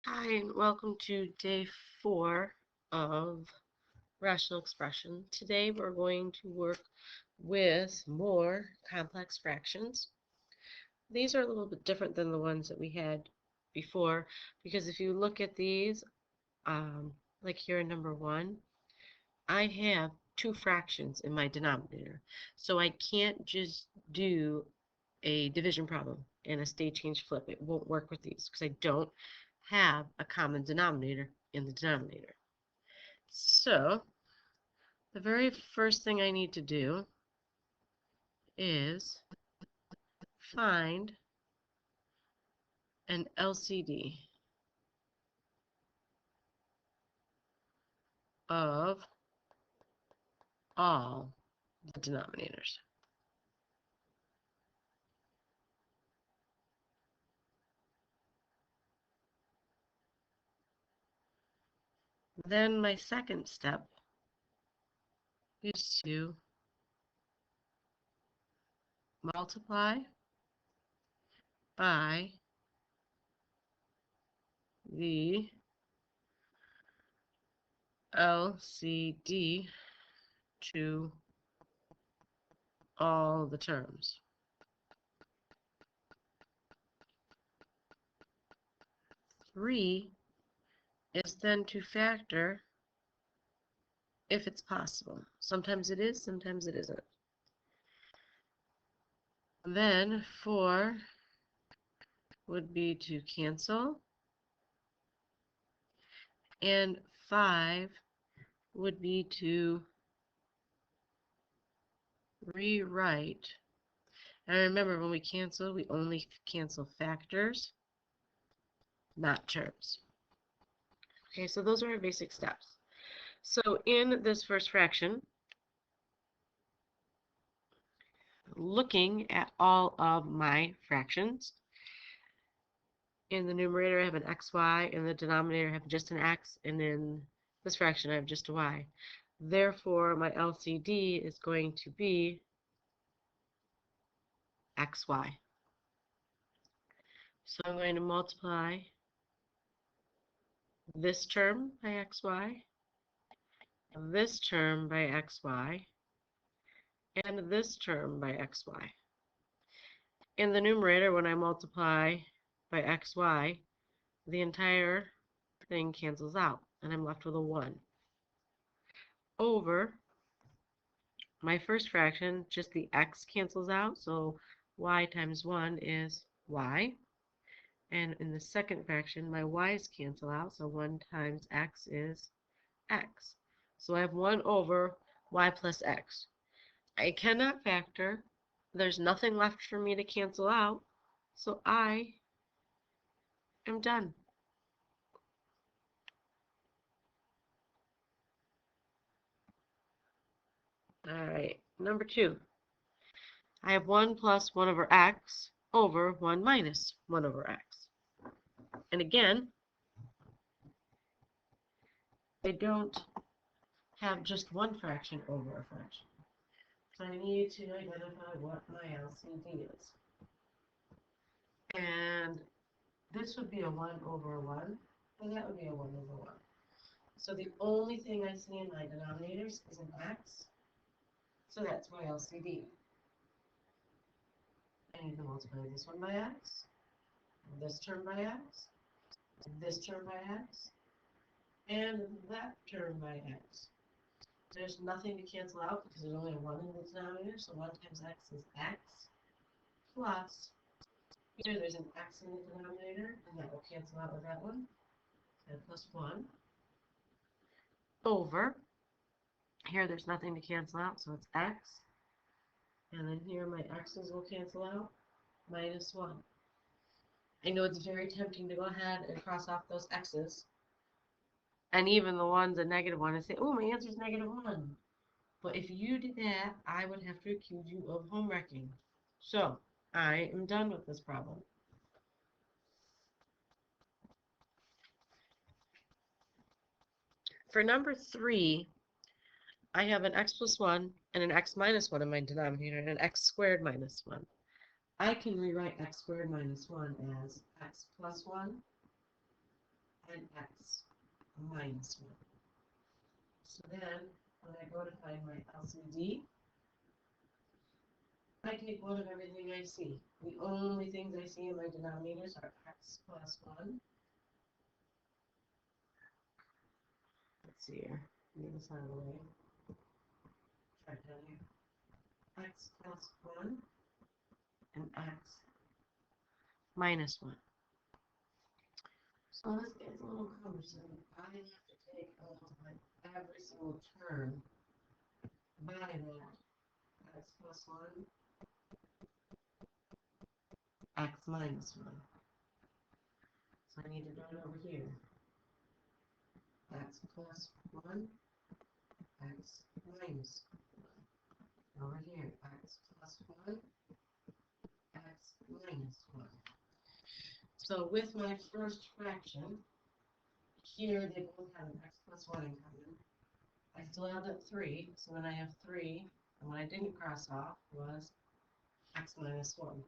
Hi, and welcome to day 4 of rational expression. Today we're going to work with more complex fractions. These are a little bit different than the ones that we had before because if you look at these, like here in number 1, I have 2 fractions in my denominator. So I can't just do a division problem and a state change flip. It won't work with these because I don't have a common denominator in the denominator. So the very first thing I need to do is find an LCD of all the denominators. Then my second step is to multiply by the LCD to all the terms. 3 is then to factor if it's possible. Sometimes it is, sometimes it isn't. Then 4 would be to cancel, and 5 would be to rewrite. And remember, when we cancel, we only cancel factors, not terms. Okay, so those are our basic steps. So in this first fraction, looking at all of my fractions, in the numerator I have an xy, in the denominator I have just an x, and in this fraction I have just a y. Therefore, my LCD is going to be xy. So I'm going to multiply this term by xy, this term by xy, and this term by xy. In the numerator, when I multiply by xy, the entire thing cancels out, and I'm left with a 1. Over my first fraction, just the x cancels out, so y times 1 is y. And in the second fraction, my y's cancel out, so 1 times x is x. So I have 1 over y plus x. I cannot factor. There's nothing left for me to cancel out, so I am done. All right, number 2. I have 1 plus 1 over x over 1 minus 1 over x. And again, I don't have just one fraction over a fraction. So I need to identify what my LCD is. And this would be a 1 over 1, and that would be a 1 over 1. So the only thing I see in my denominators is an x, so that's my LCD. I need to multiply this one by x, this term by x, this term by x, and that term by x. There's nothing to cancel out because there's only a 1 in the denominator, so 1 times x is x, plus, here there's an x in the denominator, and that will cancel out with that one, and plus 1, over, here there's nothing to cancel out, so it's x, and then here my x's will cancel out, minus 1. I know it's very tempting to go ahead and cross off those x's, and even the ones a negative 1, and say, oh, my answer is negative 1. But if you did that, I would have to accuse you of home wrecking. So, I am done with this problem. For number 3, I have an x plus 1 and an x minus 1 in my denominator and an x squared minus 1. I can rewrite x squared minus 1 as x plus 1 and x minus 1. So then, when I go to find my LCD, I take one of everything I see. The only things I see in my denominators are x plus 1. Let's see here. Move this out of the way. Try down here. X plus 1 and x minus 1. So this gets a little cumbersome. I have to take every single term by that x plus 1, x minus 1. So I need to do it over here. X plus 1, x minus 1. Over here, x plus 1, x minus 1. So with my first fraction, here they both have an x plus 1 in common. I still have that 3, so then I have 3, and what I didn't cross off was x minus 1.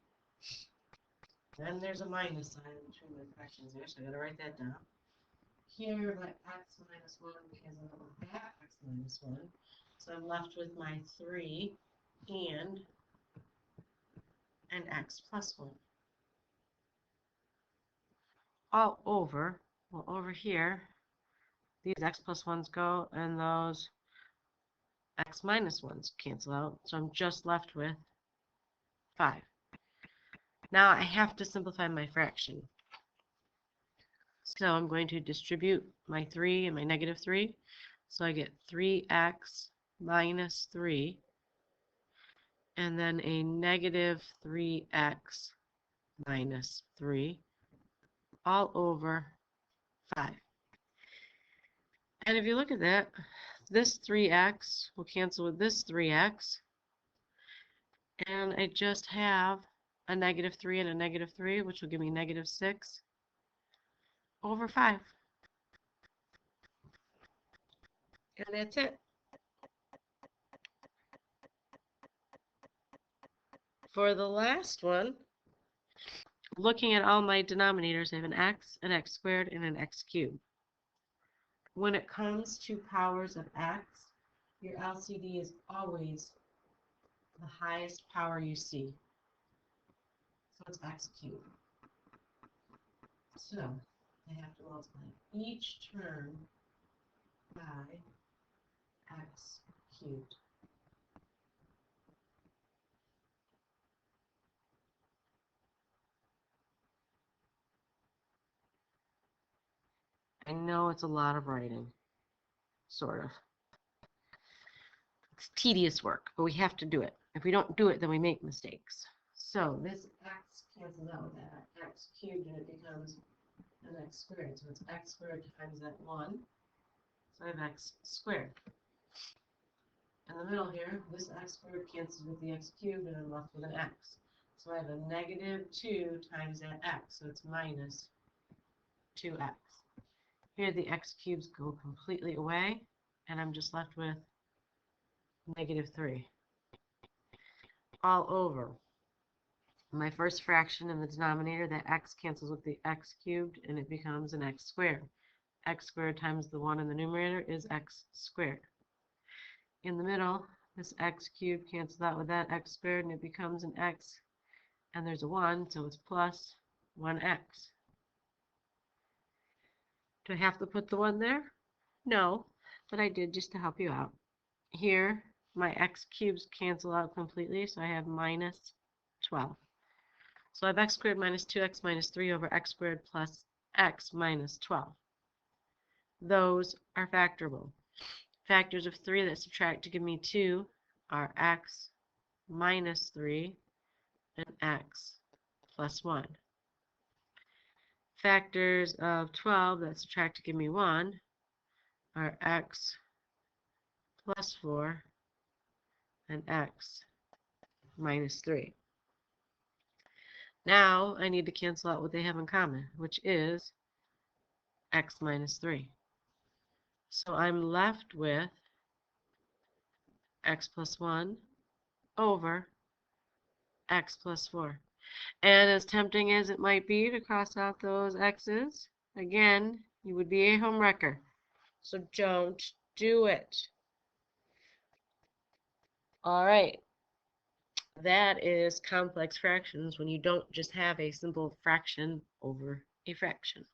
Then there's a minus sign between the fractions here, so I gotta write that down. Here, my x minus 1 cancels out with that x minus 1, so I'm left with my 3 and an x plus 1. All over, well, over here, these x plus 1s go, and those x minus 1s cancel out, so I'm just left with 5. Now I have to simplify my fraction. So I'm going to distribute my 3 and my negative 3. So I get 3x minus 3, and then a negative 3x minus 3, all over 5. And if you look at that, this 3x will cancel with this 3x, and I just have a negative 3 and a negative 3, which will give me negative 6 over 5. And that's it. For the last one, looking at all my denominators, I have an x squared, and an x cubed. When it comes to powers of x, your LCD is always the highest power you see. So it's x cubed. So I have to multiply each term by x cubed. I know it's a lot of writing, sort of. It's tedious work, but we have to do it. If we don't do it, then we make mistakes. So this x cancels out with that x cubed, and it becomes an x squared. So it's x squared times that 1. So I have x squared. In the middle here, this x squared cancels with the x cubed, and I'm left with an x. So I have a negative 2 times that x, so it's minus 2x. Here the x cubes go completely away, and I'm just left with negative 3. All over. My first fraction in the denominator, that x cancels with the x cubed, and it becomes an x squared. X squared times the 1 in the numerator is x squared. In the middle, this x cubed cancels out with that x squared, and it becomes an x, and there's a 1, so it's plus 1x. Do I have to put the 1 there? No, but I did just to help you out. Here, my x cubes cancel out completely, so I have minus 12. So I have x squared minus 2x minus 3 over x squared plus x minus 12. Those are factorable. Factors of 3 that subtract to give me 2 are x minus 3 and x plus 1. Factors of 12 that subtract to give me 1 are x plus 4 and x minus 3. Now I need to cancel out what they have in common, which is x minus 3. So I'm left with x plus 1 over x plus 4. And as tempting as it might be to cross out those x's, again, You would be a home wrecker. So don't do it. All right. That is complex fractions when you don't just have a simple fraction over a fraction.